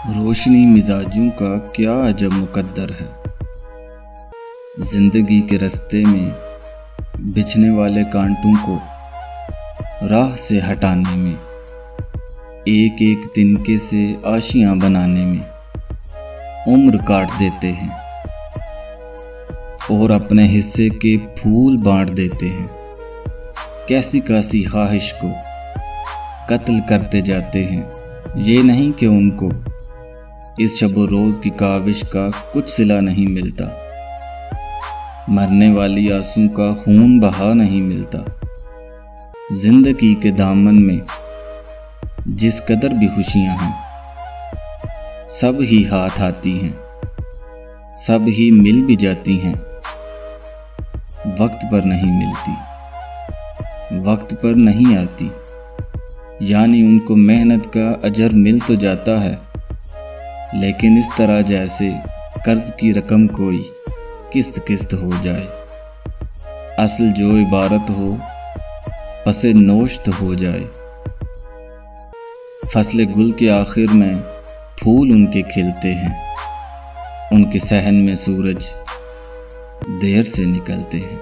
रोशनी मिजाजों का क्या अजब मुकद्दर है। जिंदगी के रास्ते में बिछने वाले कांटों को राह से हटाने में, एक एक तिनके से आशियां बनाने में उम्र काट देते हैं और अपने हिस्से के फूल बांट देते हैं। कैसी कैसी ख्वाहिश को कत्ल करते जाते हैं। ये नहीं कि उनको इस शब रोज़ की काविश का कुछ सिला नहीं मिलता, मरने वाली आंसू का खून बहा नहीं मिलता। जिंदगी के दामन में जिस कदर भी खुशियां हैं, सब ही हाथ आती हैं, सब ही मिल भी जाती हैं, वक्त पर नहीं मिलती, वक्त पर नहीं आती। यानी उनको मेहनत का अजर मिल तो जाता है, लेकिन इस तरह जैसे कर्ज की रकम कोई किस्त किस्त हो जाए। असल जो इबारत हो पसे नोश्त हो जाए। फसले गुल के आखिर में फूल उनके खिलते हैं, उनके सहन में सूरज देर से निकलते हैं।